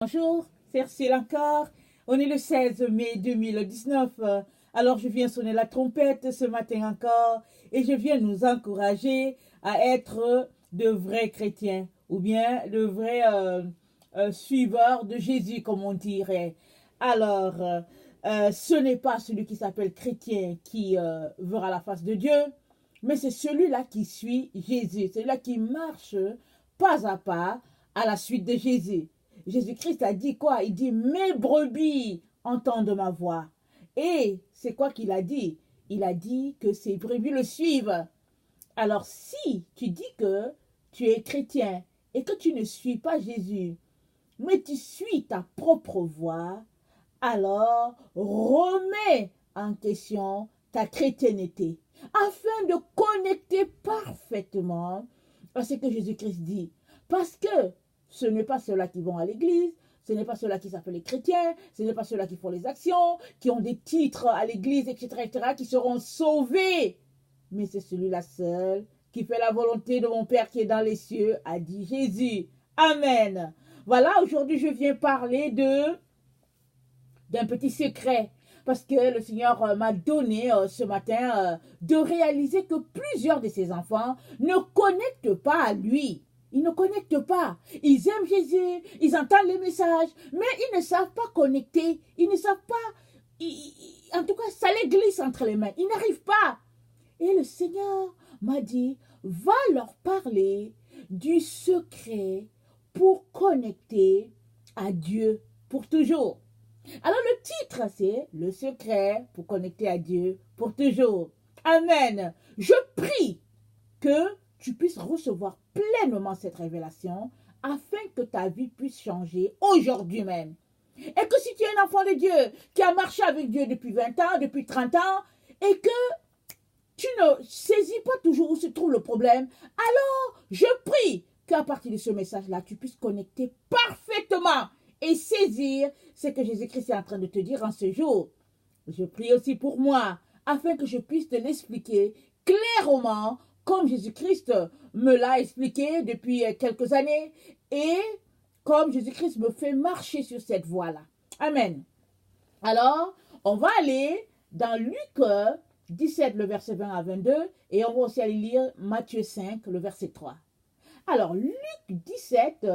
Bonjour, c'est Ursule encore. On est le 16 mai 2019. Alors je viens sonner la trompette ce matin encore et je viens nous encourager à être de vrais chrétiens ou bien de vrais suiveurs de Jésus comme on dirait. Alors, ce n'est pas celui qui s'appelle chrétien qui verra la face de Dieu, mais c'est celui-là qui suit Jésus, celui-là qui marche pas à la suite de Jésus. Jésus-Christ a dit quoi? Il dit, mes brebis entendent ma voix. Et c'est quoi qu'il a dit? Il a dit que ses brebis le suivent. Alors si tu dis que tu es chrétien et que tu ne suis pas Jésus, mais tu suis ta propre voix, alors remets en question ta chrétienté afin de connecter parfaitement à ce que Jésus-Christ dit. Parce que ce n'est pas ceux-là qui vont à l'église, ce n'est pas ceux-là qui s'appellent les chrétiens, ce n'est pas ceux-là qui font les actions, qui ont des titres à l'église, etc., qui seront sauvés. Mais c'est celui-là seul qui fait la volonté de mon Père qui est dans les cieux, a dit Jésus. Amen. Voilà, aujourd'hui je viens parler d'un petit secret. Parce que le Seigneur m'a donné ce matin de réaliser que plusieurs de ses enfants ne connectent pas à lui. Ils ne connectent pas. Ils aiment Jésus, ils entendent les messages, mais ils ne savent pas connecter. Ils ne savent pas. En tout cas, ça les glisse entre les mains. Ils n'arrivent pas. Et le Seigneur m'a dit, va leur parler du secret pour connecter à Dieu pour toujours. Alors le titre, c'est le secret pour connecter à Dieu pour toujours. Amen. Je prie que tu puisses recevoir pleinement cette révélation afin que ta vie puisse changer aujourd'hui même. Et que si tu es un enfant de Dieu qui a marché avec Dieu depuis 20 ans, depuis 30 ans, et que tu ne saisis pas toujours où se trouve le problème, alors je prie qu'à partir de ce message-là, tu puisses connecter parfaitement et saisir ce que Jésus-Christ est en train de te dire en ce jour. Je prie aussi pour moi, afin que je puisse te l'expliquer clairement, comme Jésus-Christ me l'a expliqué depuis quelques années, et comme Jésus-Christ me fait marcher sur cette voie-là. Amen. Alors, on va aller dans Luc 17, le verset 20 à 22, et on va aussi aller lire Matthieu 5, le verset 3. Alors, Luc 17,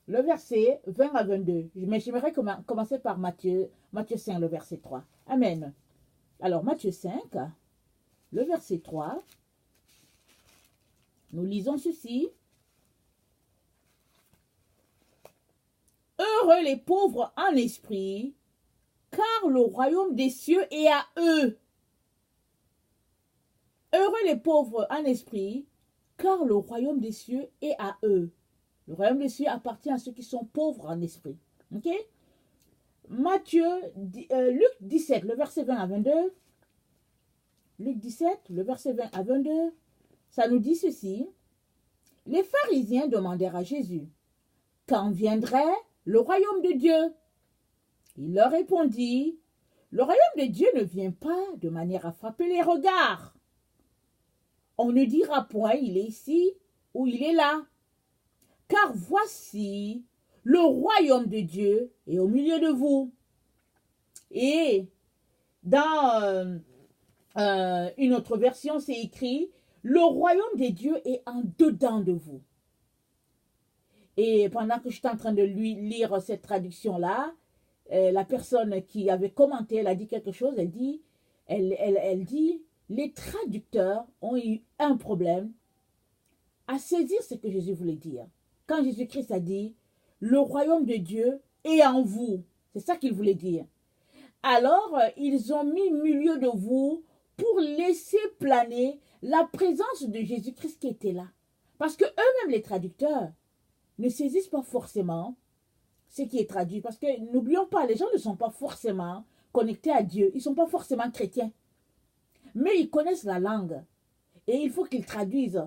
le verset 20 à 22. Mais j'aimerais commencer par Matthieu 5, le verset 3. Amen. Alors, Matthieu 5, le verset 3. Nous lisons ceci. Heureux les pauvres en esprit, car le royaume des cieux est à eux. Heureux les pauvres en esprit, car le royaume des cieux est à eux. Le royaume des cieux appartient à ceux qui sont pauvres en esprit. Ok? Luc 17, le verset 20 à 22. Luc 17, le verset 20 à 22. Ça nous dit ceci. Les pharisiens demandèrent à Jésus, quand viendrait le royaume de Dieu? Il leur répondit, le royaume de Dieu ne vient pas de manière à frapper les regards. On ne dira point il est ici ou il est là. Car voici, le royaume de Dieu est au milieu de vous. Et dans une autre version, c'est écrit, le royaume de Dieu est en dedans de vous. Et pendant que j'étais en train de lire cette traduction-là, la personne qui avait commenté, elle a dit quelque chose, elle dit, les traducteurs ont eu un problème à saisir ce que Jésus voulait dire. Quand Jésus-Christ a dit, le royaume de Dieu est en vous. C'est ça qu'il voulait dire. Alors, ils ont mis au milieu de vous pour laisser planer la présence de Jésus-Christ qui était là. Parce que eux-mêmes, les traducteurs, ne saisissent pas forcément ce qui est traduit. Parce que n'oublions pas, les gens ne sont pas forcément connectés à Dieu. Ils ne sont pas forcément chrétiens. Mais ils connaissent la langue. Et il faut qu'ils traduisent.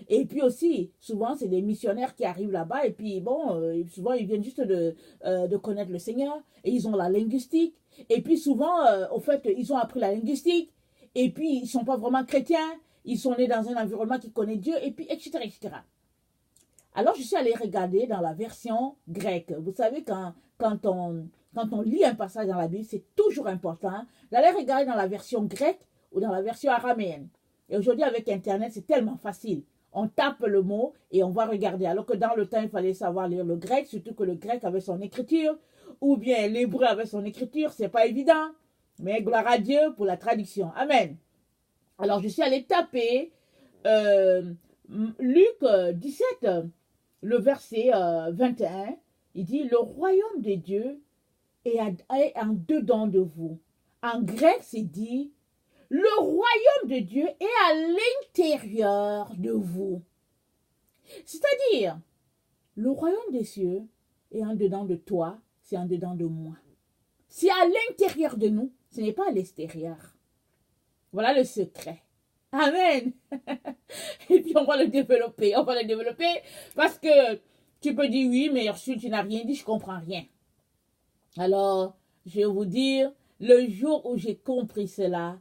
Et puis aussi, souvent, c'est des missionnaires qui arrivent là-bas. Et puis, bon, souvent, ils viennent juste de connaître le Seigneur. Et ils ont la linguistique. Et puis, souvent, au fait, ils ont appris la linguistique. Et puis, ils ne sont pas vraiment chrétiens. Ils sont nés dans un environnement qui connaît Dieu. Et puis, etc., etc. Alors, je suis allée regarder dans la version grecque. Vous savez, quand on lit un passage dans la Bible, c'est toujours important d'aller regarder dans la version grecque ou dans la version araméenne. Et aujourd'hui, avec Internet, c'est tellement facile. On tape le mot et on va regarder. Alors que dans le temps, il fallait savoir lire le grec, surtout que le grec avait son écriture, ou bien l'hébreu avait son écriture, c'est pas évident. Mais gloire à Dieu pour la traduction. Amen. Alors, je suis allée taper Luc 17, le verset 21. Il dit, le royaume de Dieu est en dedans de vous. En grec, c'est dit, le royaume de Dieu est à l'intérieur de vous. C'est-à-dire, le royaume des cieux est en dedans de toi, c'est en dedans de moi. C'est à l'intérieur de nous, ce n'est pas à l'extérieur. Voilà le secret. Amen. Et puis on va le développer. Parce que tu peux dire oui, mais Ursule, tu n'as rien dit, je comprends rien. Alors, je vais vous dire, le jour où j'ai compris cela,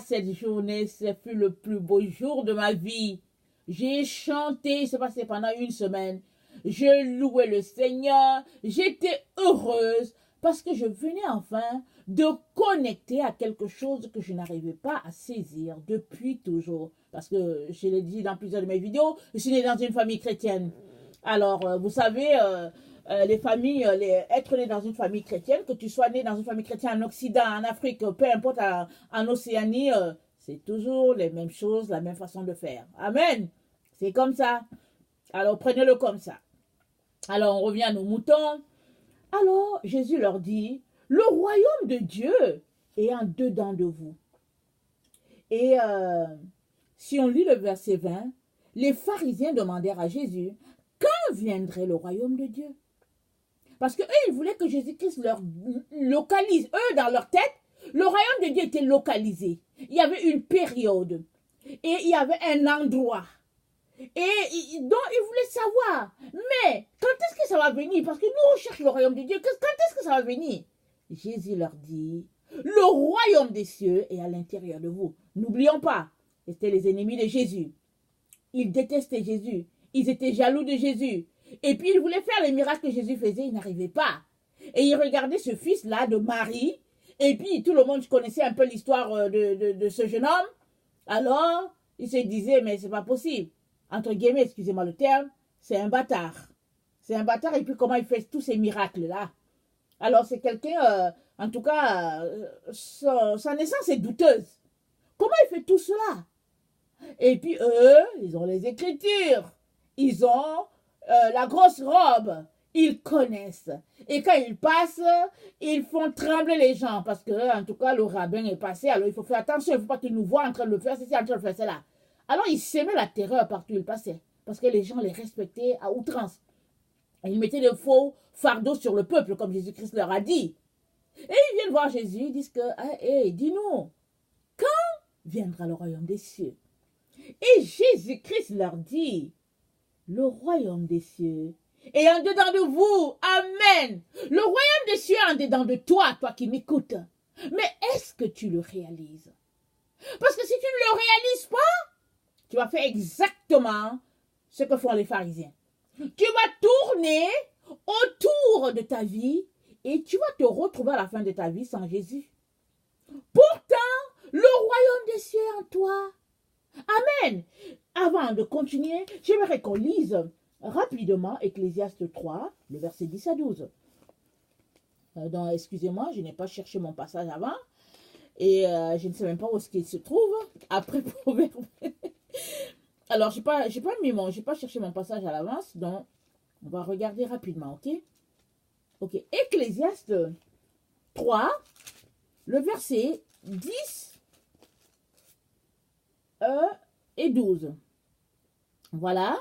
cette journée, ce fut le plus beau jour de ma vie. J'ai chanté, c'est passé pendant une semaine. Je louais le Seigneur, j'étais heureuse parce que je venais enfin de connecter à quelque chose que je n'arrivais pas à saisir depuis toujours. Parce que je l'ai dit dans plusieurs de mes vidéos, je suis née dans une famille chrétienne. Alors, vous savez, les familles, être né dans une famille chrétienne, que tu sois né dans une famille chrétienne en Occident, en Afrique, peu importe, en Océanie, c'est toujours les mêmes choses, la même façon de faire. Amen. C'est comme ça. Alors, prenez-le comme ça. Alors, on revient à nos moutons. Alors, Jésus leur dit, le royaume de Dieu est en dedans de vous. Et si on lit le verset 20, les pharisiens demandèrent à Jésus, quand viendrait le royaume de Dieu? Parce qu'eux, ils voulaient que Jésus-Christ leur localise. Eux, dans leur tête, le royaume de Dieu était localisé. Il y avait une période. Et il y avait un endroit. Et donc, ils voulaient savoir. Mais, quand est-ce que ça va venir? Parce que nous, on cherche le royaume de Dieu. Quand est-ce que ça va venir? Jésus leur dit, le royaume des cieux est à l'intérieur de vous. N'oublions pas, c'était les ennemis de Jésus. Ils détestaient Jésus. Ils étaient jaloux de Jésus. Et puis, ils voulaient faire les miracles que Jésus faisait. Ils n'arrivaient pas. Et ils regardaient ce fils-là de Marie. Et puis, tout le monde connaissait un peu l'histoire de ce jeune homme. Alors, ils se disaient, mais c'est pas possible. Entre guillemets, excusez-moi le terme, c'est un bâtard. C'est un bâtard. Et puis, comment il fait tous ces miracles-là? Alors, c'est quelqu'un, en tout cas, sa naissance est douteuse. Comment il fait tout cela? Et puis, eux, ils ont les Écritures. Ils ont la grosse robe. Ils connaissent. Et quand ils passent, ils font trembler les gens. Parce que, en tout cas, le rabbin est passé. Alors, il faut faire attention. Il ne faut pas qu'ils nous voient en train de le faire. C'est en train de faire cela. Alors, ils semaient la terreur partout où ils passaient. Parce que les gens les respectaient à outrance. Et ils mettaient de faux fardeaux sur le peuple, comme Jésus-Christ leur a dit. Et ils viennent voir Jésus. Ils disent que, hey, dis-nous, quand viendra le royaume des cieux? Et Jésus-Christ leur dit, le royaume des cieux est en dedans de vous. Amen. Le royaume des cieux est en dedans de toi, toi qui m'écoutes. Mais est-ce que tu le réalises? Parce que si tu ne le réalises pas, tu vas faire exactement ce que font les pharisiens. Tu vas tourner autour de ta vie et tu vas te retrouver à la fin de ta vie sans Jésus. Pourtant, le royaume des cieux est en toi. Amen. Avant de continuer, j'aimerais qu'on lise rapidement Ecclésiaste 3, le verset 10 à 12. Donc, excusez-moi, je n'ai pas cherché mon passage avant. Et je ne sais même pas où est-ce qu'il se trouve. Après Proverbe. Alors, j'ai pas cherché mon passage à l'avance. Donc, on va regarder rapidement, ok? Ok. Ecclésiaste 3, le verset 10 et 12. Voilà.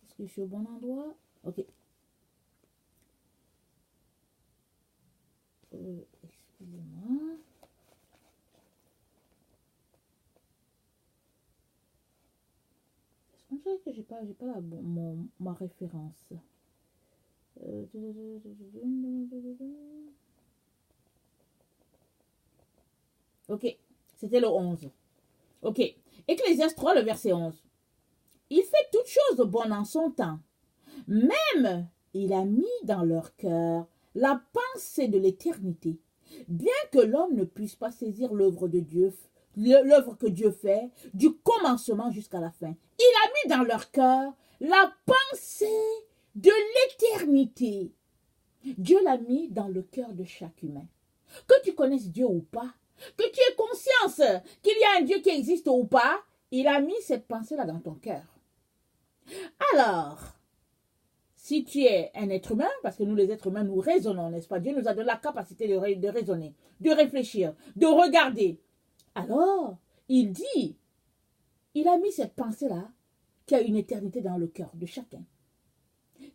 Est-ce que je suis au bon endroit? Ok. Excusez-moi. Est-ce qu'on dirait que j'ai pas ma référence? Ok. C'était le 11. Ok. Ecclésiaste 3, le verset 11. il fait toutes choses bonnes en son temps. Même, il a mis dans leur cœur la pensée de l'éternité. Bien que l'homme ne puisse pas saisir l'œuvre de Dieu, l'œuvre que Dieu fait, du commencement jusqu'à la fin. Il a mis dans leur cœur la pensée de l'éternité. Dieu l'a mis dans le cœur de chaque humain. Que tu connaisses Dieu ou pas, que tu aies conscience qu'il y a un Dieu qui existe ou pas, il a mis cette pensée-là dans ton cœur. Alors, si tu es un être humain, parce que nous les êtres humains, nous raisonnons, n'est-ce pas? Dieu nous a donné la capacité de raisonner, de réfléchir, de regarder. Alors, il dit, il a mis cette pensée-là qui a une éternité dans le cœur de chacun.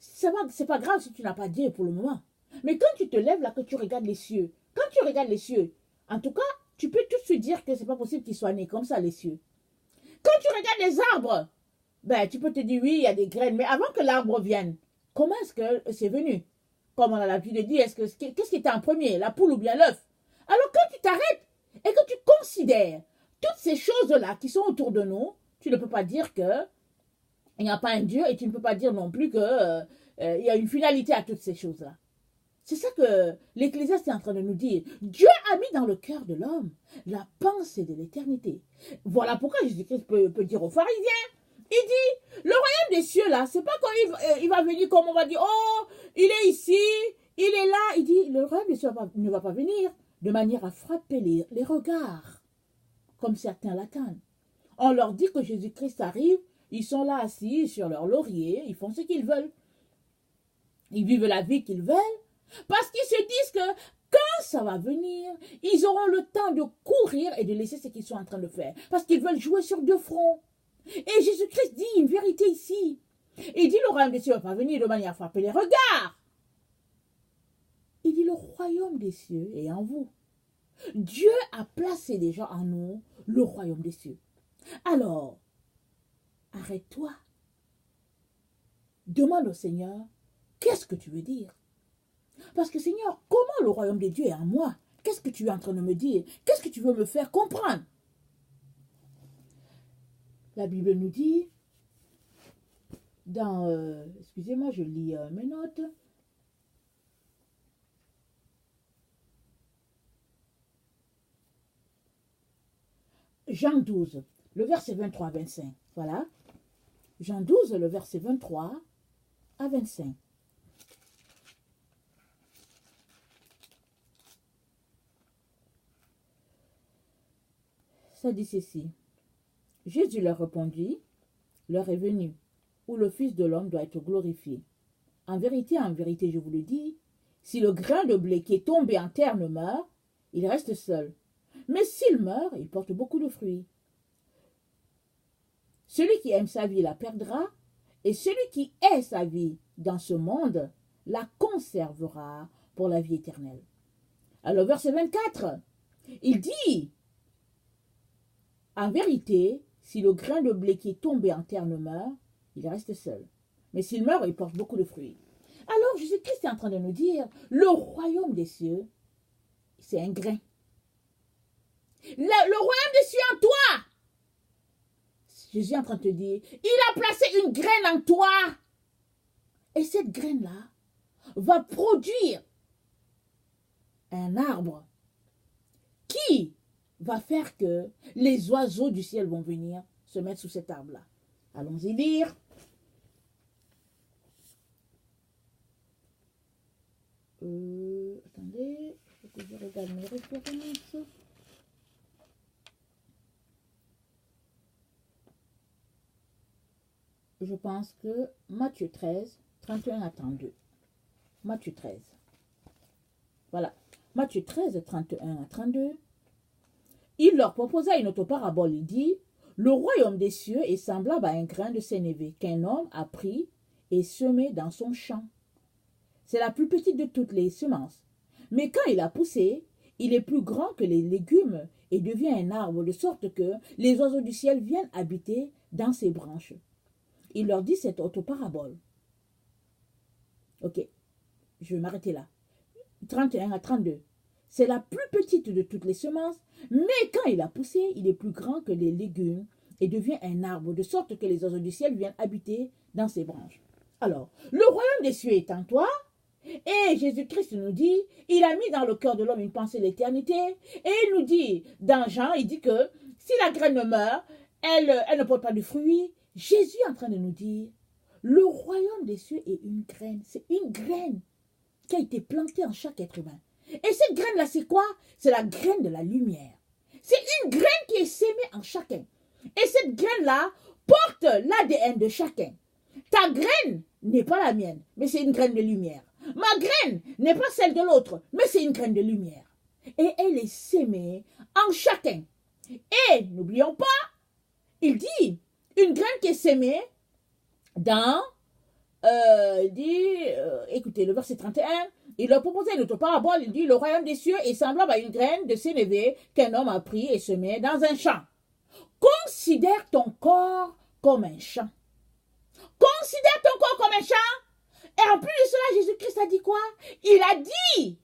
C'est pas grave si tu n'as pas Dieu pour le moment. Mais quand tu te lèves là, que tu regardes les cieux, quand tu regardes les cieux, en tout cas, tu peux tout de suite dire que c'est pas possible qu'ils soient nés comme ça, les cieux. Quand tu regardes les arbres, ben, tu peux te dire, oui, il y a des graines, mais avant que l'arbre vienne, comment est-ce que c'est venu? Comme on a l'habitude de dire, qu'est-ce qui était en premier, la poule ou bien l'œuf? Alors quand tu t'arrêtes et que tu considères toutes ces choses-là qui sont autour de nous, tu ne peux pas dire que il n'y a pas un Dieu et tu ne peux pas dire non plus que il y a une finalité à toutes ces choses-là. C'est ça que l'Ecclésiaste est en train de nous dire. Dieu a mis dans le cœur de l'homme la pensée de l'éternité. Voilà pourquoi Jésus-Christ peut dire aux pharisiens, il dit, le royaume des cieux là, c'est pas quand il va venir comme on va dire, oh, il est ici, il est là. Il dit, le royaume des cieux ne va pas venir de manière à frapper les regards, comme certains l'attendent. On leur dit que Jésus-Christ arrive, ils sont là assis sur leur laurier, ils font ce qu'ils veulent. Ils vivent la vie qu'ils veulent, parce qu'ils se disent que quand ça va venir, ils auront le temps de courir et de laisser ce qu'ils sont en train de faire. Parce qu'ils veulent jouer sur deux fronts. Et Jésus-Christ dit une vérité ici. Il dit le royaume des cieux ne va pas venir de manière à frapper les regards. Il dit le royaume des cieux est en vous. Dieu a placé déjà en nous le royaume des cieux. Alors, arrête-toi. Demande au Seigneur, qu'est-ce que tu veux dire? Parce que Seigneur, comment le royaume de Dieu est en moi? Qu'est-ce que tu es en train de me dire? Qu'est-ce que tu veux me faire comprendre? La Bible nous dit, dans, excusez-moi, je lis mes notes. Jean 12, le verset 23 à 25. Voilà. Jean 12, le verset 23 à 25. Ça dit ceci. Jésus leur répondit, l'heure est venue, où le Fils de l'homme doit être glorifié. En vérité, je vous le dis, si le grain de blé qui est tombé en terre ne meurt, il reste seul. Mais s'il meurt, il porte beaucoup de fruits. Celui qui aime sa vie la perdra, et celui qui hait sa vie dans ce monde la conservera pour la vie éternelle. Alors, verset 24, il dit, en vérité, si le grain de blé qui est tombé en terre ne meurt, il reste seul. Mais s'il meurt, il porte beaucoup de fruits. Alors, Jésus-Christ est en train de nous dire, le royaume des cieux, c'est un grain. Le royaume des cieux en toi. Jésus est en train de te dire, il a placé une graine en toi. Et cette graine-là va produire un arbre qui va faire que les oiseaux du ciel vont venir se mettre sous cet arbre-là. Allons-y lire. Attendez, il faut que je regarde mes références. Je pense que Matthieu 13, 31 à 32. Matthieu 13. Voilà. Matthieu 13, 31 à 32. Il leur proposa une autre parabole. Il dit, le royaume des cieux est semblable à un grain de sénévé qu'un homme a pris et semé dans son champ. C'est la plus petite de toutes les semences. Mais quand il a poussé, il est plus grand que les légumes et devient un arbre, de sorte que les oiseaux du ciel viennent habiter dans ses branches. Il leur dit cette autre parabole. Ok, je vais m'arrêter là. 31 à 32. C'est la plus petite de toutes les semences, mais quand il a poussé, il est plus grand que les légumes et devient un arbre, de sorte que les oiseaux du ciel viennent habiter dans ses branches. Alors, le royaume des cieux est en toi, et Jésus-Christ nous dit, il a mis dans le cœur de l'homme une pensée de l'éternité, et il nous dit, dans Jean, il dit que si la graine meurt, elle ne porte pas de fruits. Jésus est en train de nous dire, le royaume des cieux est une graine, c'est une graine qui a été plantée en chaque être humain. Et cette graine-là, c'est quoi? C'est la graine de la lumière. C'est une graine qui est sémée en chacun. Et cette graine-là porte l'ADN de chacun. Ta graine n'est pas la mienne, mais c'est une graine de lumière. Ma graine n'est pas celle de l'autre, mais c'est une graine de lumière. Et elle est sémée en chacun. Et n'oublions pas, il dit, une graine qui est sémée dans, écoutez, le verset 31, il leur proposait une autre parabole, il dit, le royaume des cieux est semblable à une graine de sénévé qu'un homme a pris et semé dans un champ. Considère ton corps comme un champ. Considère ton corps comme un champ. Et en plus de cela, Jésus-Christ a dit quoi? Il a dit,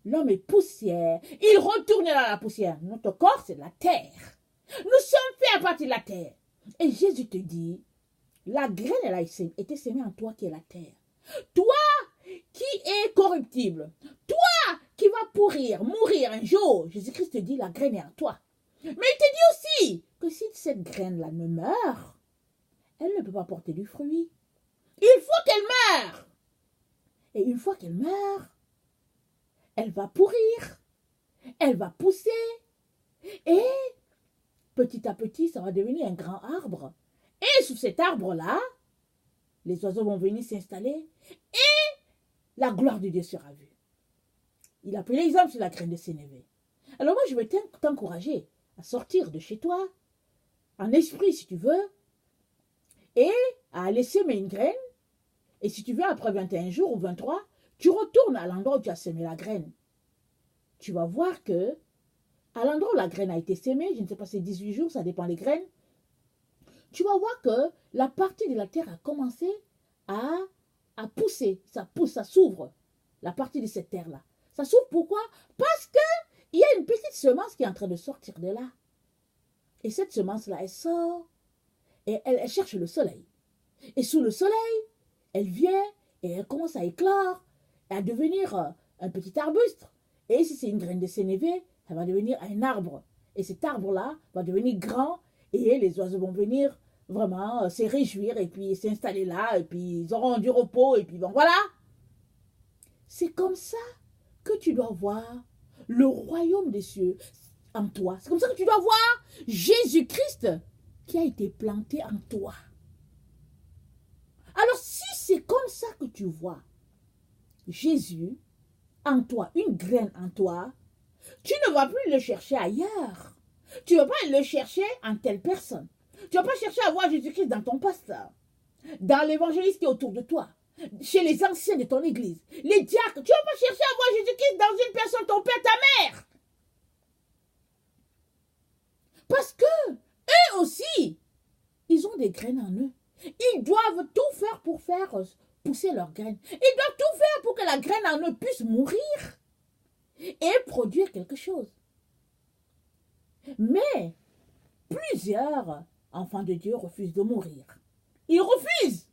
l'homme est poussière, il retourne dans la poussière. Notre corps, c'est la terre. Nous sommes faits à partir de la terre. Et Jésus te dit, la graine, elle a été sémée en toi qui est la terre. Toi qui es corruptible, toi qui vas mourir un jour, Jésus-Christ te dit, la graine est en toi. Mais il te dit aussi que si cette graine-là ne meurt, elle ne peut pas porter du fruit. Il faut qu'elle meure. Et une fois qu'elle meurt, elle va pourrir, elle va pousser, et petit à petit, ça va devenir un grand arbre. Et sous cet arbre-là, les oiseaux vont venir s'installer, et la gloire de Dieu sera vue. Il a pris l'exemple sur la graine de sénévé. Alors moi, je vais t'encourager à sortir de chez toi, en esprit si tu veux, et à aller semer une graine. Et si tu veux, après 21 jours ou 23, tu retournes à l'endroit où tu as semé la graine. Tu vas voir que, à l'endroit où la graine a été sémée, je ne sais pas, c'est 18 jours, ça dépend des graines, tu vas voir que la partie de la terre a commencé à pousser. Ça pousse, ça s'ouvre, la partie de cette terre-là. Ça s'ouvre pourquoi? Parce qu'il y a une petite semence qui est en train de sortir de là. Et cette semence-là, elle sort et elle cherche le soleil. Et sous le soleil, elle vient et elle commence à éclore, à devenir un petit arbuste. Et si c'est une graine de sénévé, ça va devenir un arbre. Et cet arbre-là va devenir grand et les oiseaux vont venir vraiment se réjouir et puis s'installer là et puis ils auront du repos et puis bon, voilà. C'est comme ça que tu dois voir le royaume des cieux en toi. C'est comme ça que tu dois voir Jésus-Christ qui a été planté en toi. Alors si c'est comme ça que tu vois Jésus en toi, une graine en toi, tu ne vas plus le chercher ailleurs. Tu ne vas pas le chercher en telle personne. Tu ne vas pas chercher à voir Jésus-Christ dans ton pasteur, dans l'évangéliste qui est autour de toi, chez les anciens de ton église, les diacres. Tu ne vas pas chercher à voir Jésus-Christ dans une personne, ton père, ta mère. Parce que eux aussi, ils ont des graines en eux. Ils doivent tout faire pour faire pousser leurs graines. Ils doivent tout faire pour que la graine en eux puisse mourir et produire quelque chose. Mais plusieurs enfants de Dieu refusent de mourir. Ils refusent.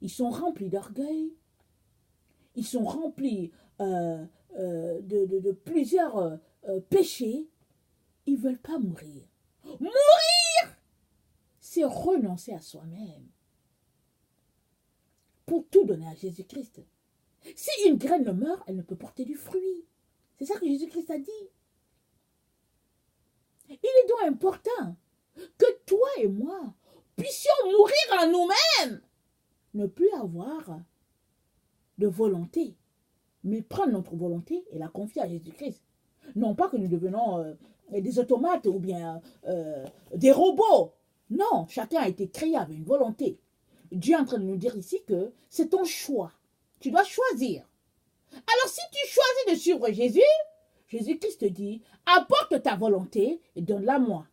Ils sont remplis d'orgueil. Ils sont remplis de plusieurs péchés. Ils ne veulent pas mourir. Mourir, c'est renoncer à soi-même pour tout donner à Jésus-Christ. Si une graine ne meurt, elle ne peut porter du fruit. C'est ça que Jésus-Christ a dit. Il est donc important que toi et moi puissions mourir en nous-mêmes. Ne plus avoir de volonté, mais prendre notre volonté et la confier à Jésus-Christ. Non pas que nous devenons des automates ou bien des robots. Non, chacun a été créé avec une volonté. Dieu est en train de nous dire ici que c'est ton choix. Tu dois choisir. Alors si tu choisis de suivre Jésus, Jésus-Christ te dit, apporte ta volonté et donne-la moi.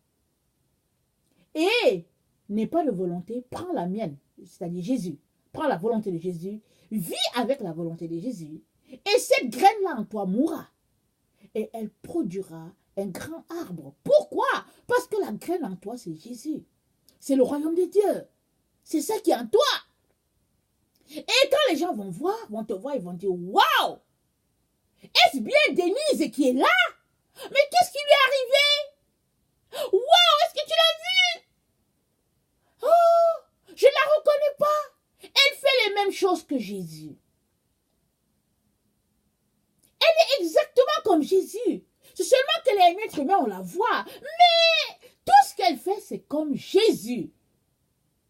Et n'aie pas de volonté, prends la mienne, c'est-à-dire Jésus. Prends la volonté de Jésus, vis avec la volonté de Jésus, et cette graine-là en toi mourra. Et elle produira un grand arbre. Pourquoi? Parce que la graine en toi, c'est Jésus. C'est le royaume de Dieu. C'est ça qui est en toi. Et quand les gens vont te voir, ils vont dire, waouh! Est-ce bien Denise qui est là? Mais qu'est-ce qui lui est arrivé? Waouh! Est-ce que tu l'as vu? Oh! Je ne la reconnais pas. Elle fait les mêmes choses que Jésus. Elle est exactement comme Jésus. C'est seulement qu'elle est un être humain, on la voit. Mais tout ce qu'elle fait, c'est comme Jésus.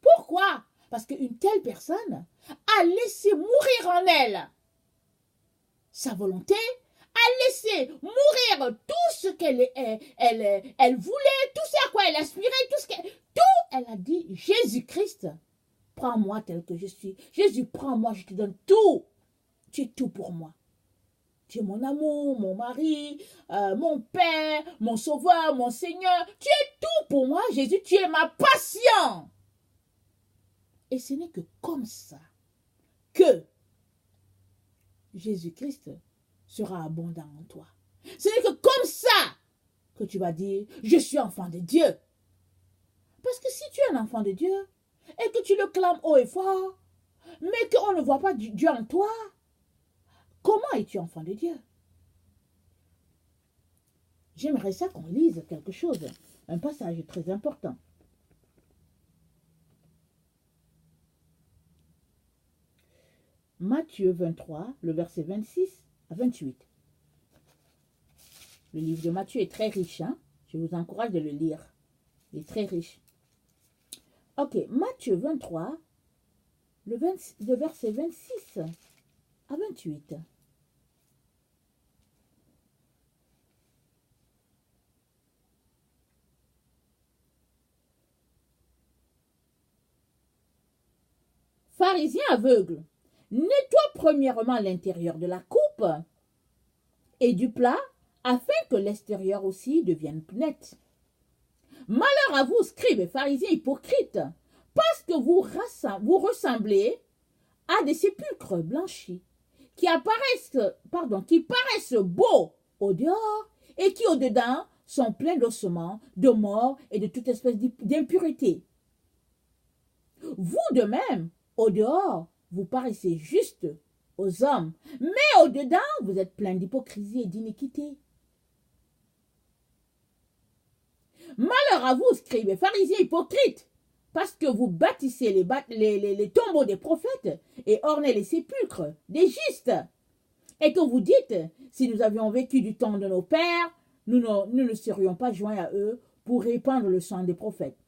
Pourquoi? Parce qu'une telle personne a laissé mourir en elle sa volonté, a laissé mourir tout ce qu'elle elle voulait, tout ce à quoi elle aspirait, elle a dit, Jésus-Christ, prends-moi tel que je suis. Jésus, prends-moi, je te donne tout. Tu es tout pour moi. Tu es mon amour, mon mari, mon Père, mon Sauveur, mon Seigneur. Tu es tout pour moi, Jésus. Tu es ma passion. Et ce n'est que comme ça que Jésus-Christ sera abondant en toi. Ce n'est que comme ça que tu vas dire, je suis enfant de Dieu. Parce que si tu es un enfant de Dieu et que tu le clames haut et fort, mais qu'on ne voit pas Dieu en toi, comment es-tu enfant de Dieu? J'aimerais ça qu'on lise quelque chose, un passage très important. Matthieu 23, le verset 26 à 28. Le livre de Matthieu est très riche, hein? Je vous encourage de le lire. Il est très riche. Ok, Matthieu 23, le verset 26 à 28. Pharisien aveugle, nettoie premièrement l'intérieur de la coupe et du plat, afin que l'extérieur aussi devienne net. Malheur à vous, scribes et pharisiens hypocrites, parce que vous ressemblez à des sépulcres blanchis, qui paraissent beaux au dehors et qui au dedans sont pleins d'ossements, de mort et de toute espèce d'impureté. Vous de même, au dehors, vous paraissez juste aux hommes, mais au dedans, vous êtes plein d'hypocrisie et d'iniquité. Malheur à vous, scribes et pharisiens hypocrites, parce que vous bâtissez les tombeaux des prophètes et ornez les sépulcres des justes, et que vous dites, si nous avions vécu du temps de nos pères, nous ne serions pas joints à eux pour répandre le sang des prophètes.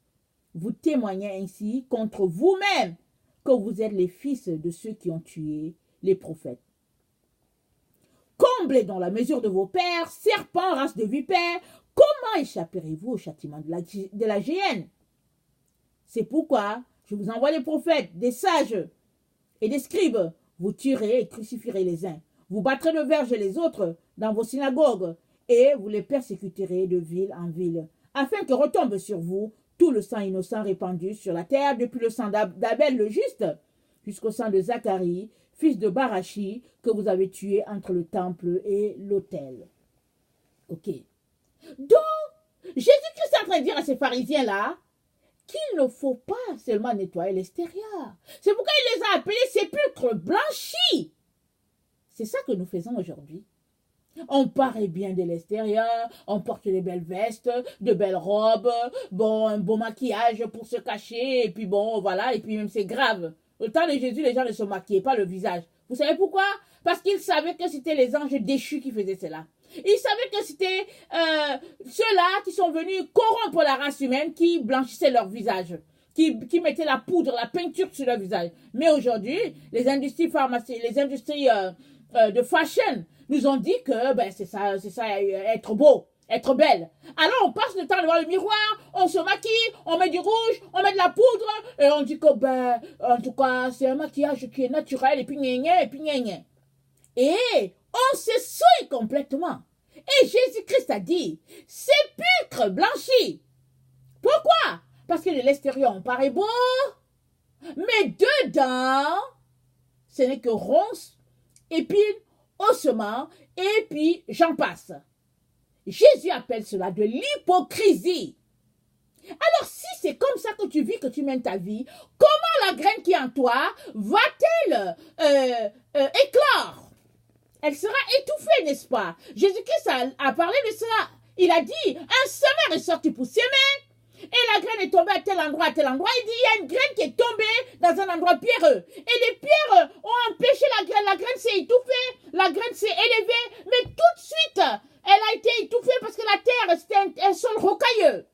Vous témoignez ainsi contre vous-même que vous êtes les fils de ceux qui ont tué les prophètes. Comblés dans la mesure de vos pères, serpents, race de vipères, comment échapperez-vous au châtiment de la géhenne? C'est pourquoi je vous envoie des prophètes, des sages et des scribes. Vous tuerez et crucifierez les uns. Vous battrez de verges les autres dans vos synagogues et vous les persécuterez de ville en ville, afin que retombe sur vous tout le sang innocent répandu sur la terre, depuis le sang d'Abel le juste jusqu'au sang de Zacharie, fils de Barachi, que vous avez tué entre le temple et l'autel. Ok. Donc, Jésus-Christ est en train de dire à ces pharisiens-là qu'il ne faut pas seulement nettoyer l'extérieur. C'est pourquoi il les a appelés sépulcres blanchis. C'est ça que nous faisons aujourd'hui. On paraît bien de l'extérieur, on porte des belles vestes, de belles robes, un beau maquillage pour se cacher, et puis voilà, et puis même c'est grave. Au temps de Jésus, les gens ne se maquillaient pas le visage. Vous savez pourquoi? Parce qu'ils savaient que c'était les anges déchus qui faisaient cela. Ils savaient que c'était ceux-là qui sont venus corrompre la race humaine, qui blanchissaient leur visage, qui mettaient la poudre, la peinture sur leur visage. Mais aujourd'hui, les industries pharmaceutiques, les industries de fashion nous ont dit que c'est ça, être beau, être belle. Alors on passe le temps devant le miroir, on se maquille, on met du rouge, on met de la poudre, et on dit que en tout cas, c'est un maquillage qui est naturel, et puis gna, et puis gna. Et on se souille complètement. Et Jésus-Christ a dit, sépulcre blanchi. Pourquoi? Parce que de l'extérieur, on paraît beau, mais dedans, ce n'est que ronces, épines, ossements, et puis j'en passe. Jésus appelle cela de l'hypocrisie. Alors, si c'est comme ça que tu vis, que tu mènes ta vie, comment la graine qui est en toi va-t-elle éclore? Elle sera étouffée, n'est-ce pas? Jésus-Christ a parlé de cela. Il a dit, un semeur est sorti pour s'aimer, et la graine est tombée à tel endroit, à tel endroit. Il dit, il y a une graine qui est tombée dans un endroit pierreux. Et les pierres ont empêché la graine. La graine s'est étouffée, la graine s'est élevée, mais tout de suite, elle a été étouffée parce que la terre, c'était un sol rocailleux.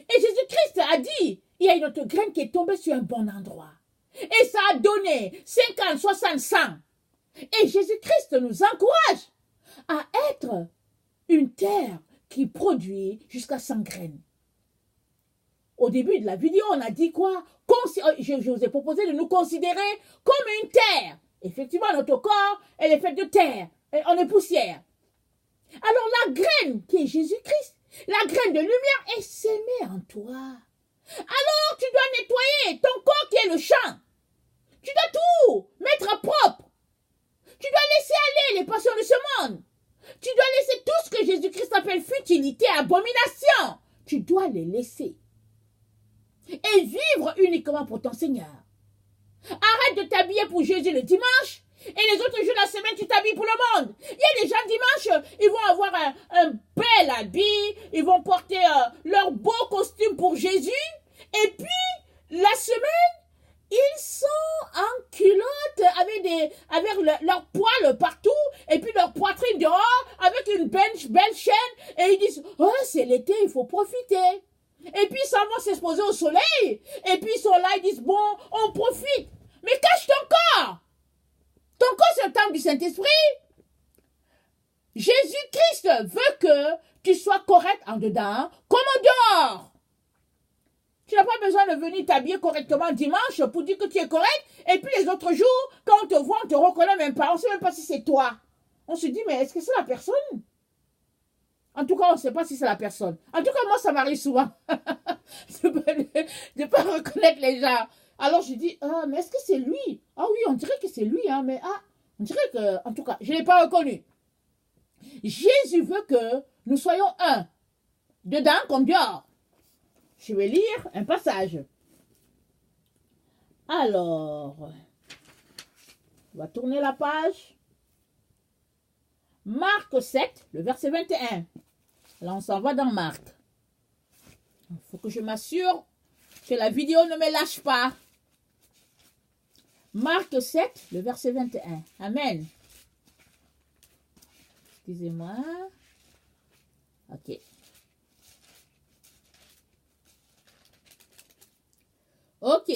Et Jésus-Christ a dit, il y a une autre graine qui est tombée sur un bon endroit. Et ça a donné 50, 60, 100. Et Jésus-Christ nous encourage à être une terre qui produit jusqu'à 100 graines. Au début de la vidéo, on a dit quoi? Je vous ai proposé de nous considérer comme une terre. Effectivement, notre corps, elle est faite de terre. Et on est poussière. Alors la graine qui est Jésus-Christ, la graine de lumière est sémée en toi. Alors tu dois nettoyer ton corps qui est le champ. Tu dois tout mettre à propre. Tu dois laisser aller les passions de ce monde. Tu dois laisser tout ce que Jésus-Christ appelle futilité, abomination. Tu dois les laisser. Et vivre uniquement pour ton Seigneur. Arrête de t'habiller pour Jésus le dimanche. Et les autres jours de la semaine, tu t'habilles pour le monde. Il y a des gens dimanche, ils vont avoir un bel habit. Ils vont porter leur beau costume pour Jésus. Et puis, la semaine, ils sont en culotte avec leur poil partout et puis leur poitrine dehors avec une belle chaîne et ils disent « Oh, c'est l'été, il faut profiter ». Et puis ils s'en vont s'exposer au soleil et puis ils sont là, ils disent « Bon, on profite ». Mais cache ton corps. Ton corps, c'est le temple du Saint-Esprit. Jésus-Christ veut que tu sois correct en dedans comme en dehors. Tu n'as pas besoin de venir t'habiller correctement dimanche pour dire que tu es correct. Et puis les autres jours, quand on te voit, on te reconnaît même pas. On ne sait même pas si c'est toi. On se dit, mais est-ce que c'est la personne? En tout cas, on ne sait pas si c'est la personne. En tout cas, moi, ça m'arrive souvent. de ne pas reconnaître les gens. Alors je dis, ah, mais est-ce que c'est lui? Ah oui, on dirait que c'est lui, hein, mais on dirait que, en tout cas, je ne l'ai pas reconnu. Jésus veut que nous soyons un, dedans comme dehors. Je vais lire un passage. Alors, on va tourner la page. Marc 7, le verset 21. Là, on s'en va dans Marc. Il faut que je m'assure que la vidéo ne me lâche pas. Marc 7, le verset 21. Amen. Excusez-moi. Ok. Ok.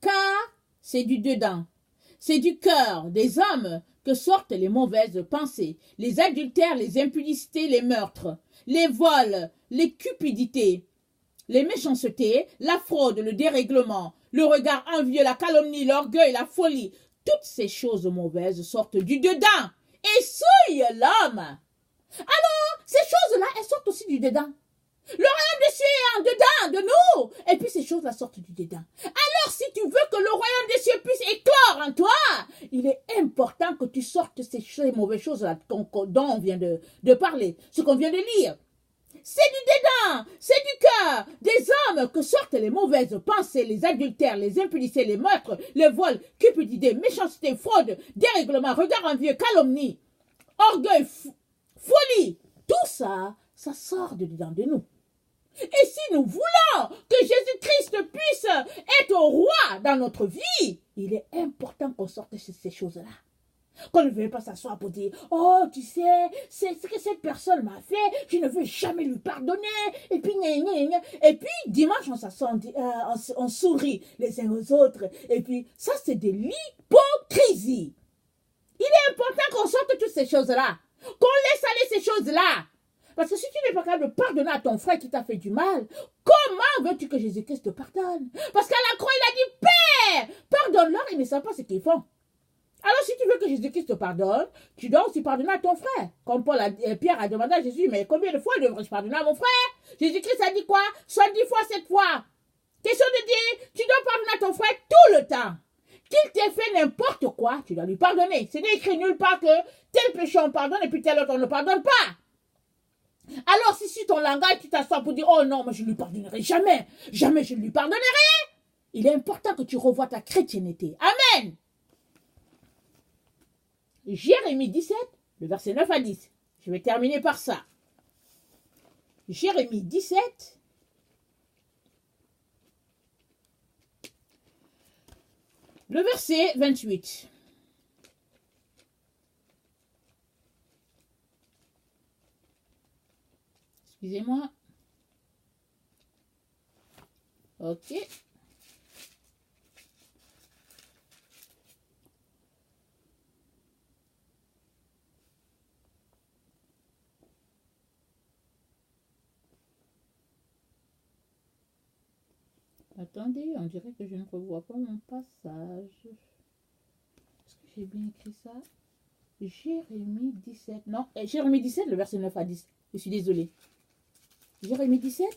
Car c'est du dedans, c'est du cœur des hommes que sortent les mauvaises pensées, les adultères, les impudicités, les meurtres, les vols, les cupidités, les méchancetés, la fraude, le dérèglement, le regard envieux, la calomnie, l'orgueil, la folie. Toutes ces choses mauvaises sortent du dedans et souillent l'homme. Alors, ces choses-là, elles sortent aussi du dedans. Le royaume des cieux est en dedans de nous. Et puis ces choses-là sortent du dedans. Alors si tu veux que le royaume des cieux puisse éclore en toi, il est important que tu sortes ces mauvaises choses-là dont on vient de parler, ce qu'on vient de lire. C'est du dedans, c'est du cœur des hommes que sortent les mauvaises pensées, les adultères, les impudicités, les meurtres, les vols, cupidité, méchanceté, fraude, dérèglement, regard envieux, calomnie, orgueil, folie. Tout ça, ça sort de dedans de nous. Et si nous voulons que Jésus-Christ puisse être roi dans notre vie, il est important qu'on sorte ces choses-là. Qu'on ne veuille pas s'asseoir pour dire « Oh, tu sais, c'est ce que cette personne m'a fait, je ne veux jamais lui pardonner. » Et puis, et puis dimanche, on s'assoit, on sourit les uns aux autres. Et puis, ça, c'est de l'hypocrisie. Il est important qu'on sorte toutes ces choses-là. Qu'on laisse aller ces choses-là. Parce que si tu n'es pas capable de pardonner à ton frère qui t'a fait du mal, comment veux-tu que Jésus-Christ te pardonne? Parce qu'à la croix, il a dit, Père, pardonne-leur, ils ne savent pas ce qu'ils font. Alors si tu veux que Jésus-Christ te pardonne, tu dois aussi pardonner à ton frère. Comme Pierre a demandé à Jésus, mais combien de fois devrais-je pardonner à mon frère? Jésus-Christ a dit quoi? 70 fois, 7 fois. Question de dire, tu dois pardonner à ton frère tout le temps. Qu'il t'ait fait n'importe quoi, tu dois lui pardonner. Ce n'est écrit nulle part que tel péché on pardonne et puis tel autre on ne pardonne pas. Alors si sur ton langage, tu t'assois pour dire, oh non, moi je ne lui pardonnerai jamais, jamais je ne lui pardonnerai, il est important que tu revoies ta chrétienté. Amen. Jérémie 17, le verset 9 à 10. Je vais terminer par ça. Jérémie 17, le verset 28. Excusez-moi. Ok. Attendez, on dirait que je ne revois pas mon passage. Est-ce que j'ai bien écrit ça? Jérémie 17. Non, Jérémie 17, le verset 9 à 10. Je suis désolée. Jérémie 17,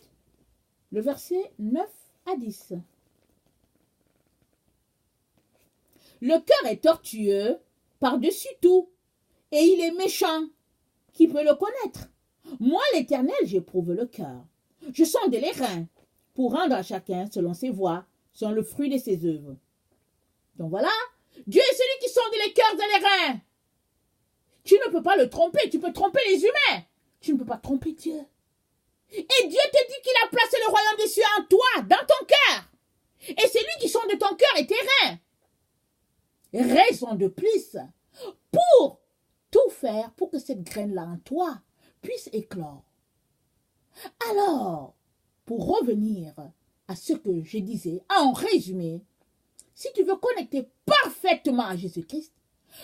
le verset 9 à 10. Le cœur est tortueux par-dessus tout, et il est méchant. Qui peut le connaître? Moi, l'Éternel, j'éprouve le cœur. Je sonde les reins pour rendre à chacun selon ses voies, selon le fruit de ses œuvres. Donc voilà, Dieu est celui qui sonde les cœurs et les reins. Tu ne peux pas le tromper, tu peux tromper les humains. Tu ne peux pas tromper Dieu. Et Dieu te dit qu'il a placé le royaume des cieux en toi, dans ton cœur. Et c'est lui qui sonde ton cœur et tes reins. Raison de plus pour tout faire pour que cette graine-là en toi puisse éclore. Alors, pour revenir à ce que je disais, en résumé, si tu veux connecter parfaitement à Jésus-Christ,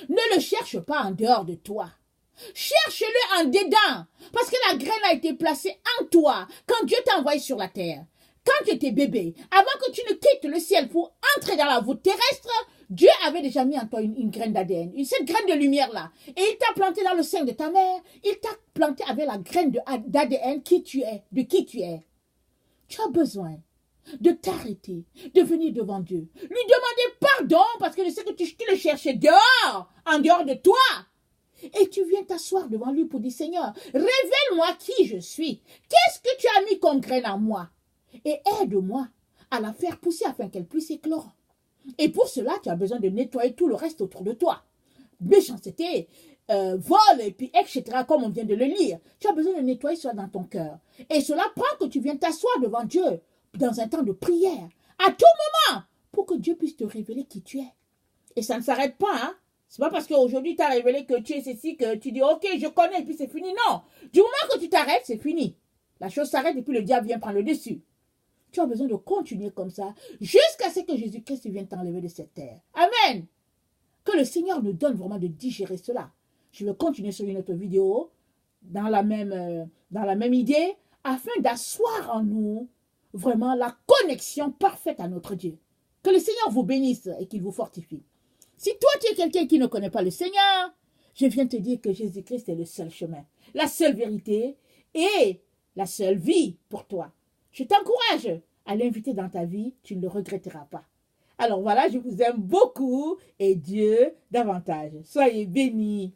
ne le cherche pas en dehors de toi. Cherche-le en dedans, parce que la graine a été placée en toi quand Dieu t'a envoyé sur la terre. Quand tu étais bébé, avant que tu ne quittes le ciel pour entrer dans la voûte terrestre, Dieu avait déjà mis en toi une graine d'ADN, cette graine de lumière-là. Et il t'a planté dans le sein de ta mère, il t'a planté avec la graine d'ADN qui tu es, de qui tu es. Tu as besoin de t'arrêter, de venir devant Dieu, lui demander pardon parce que je sais que tu le cherchais dehors, en dehors de toi. Et tu viens t'asseoir devant lui pour dire, Seigneur, révèle-moi qui je suis. Qu'est-ce que tu as mis comme graine en moi? Et aide-moi à la faire pousser afin qu'elle puisse éclore. Et pour cela, tu as besoin de nettoyer tout le reste autour de toi. Méchanceté, vol, et puis etc., comme on vient de le lire. Tu as besoin de nettoyer cela dans ton cœur. Et cela prend que tu viennes t'asseoir devant Dieu dans un temps de prière, à tout moment, pour que Dieu puisse te révéler qui tu es. Et ça ne s'arrête pas, hein. C'est pas parce qu'aujourd'hui tu as révélé que tu es ceci que tu dis ok je connais et puis c'est fini. Non, du moment que tu t'arrêtes c'est fini. La chose s'arrête et puis le diable vient prendre le dessus. Tu as besoin de continuer comme ça jusqu'à ce que Jésus-Christ vienne t'enlever de cette terre. Amen. Que le Seigneur nous donne vraiment de digérer cela. Je vais continuer sur une autre vidéo dans la même idée afin d'asseoir en nous vraiment la connexion parfaite à notre Dieu. Que le Seigneur vous bénisse et qu'il vous fortifie. Si toi, tu es quelqu'un qui ne connaît pas le Seigneur, je viens te dire que Jésus-Christ est le seul chemin, la seule vérité et la seule vie pour toi. Je t'encourage à l'inviter dans ta vie, tu ne le regretteras pas. Alors voilà, je vous aime beaucoup et Dieu davantage. Soyez bénis.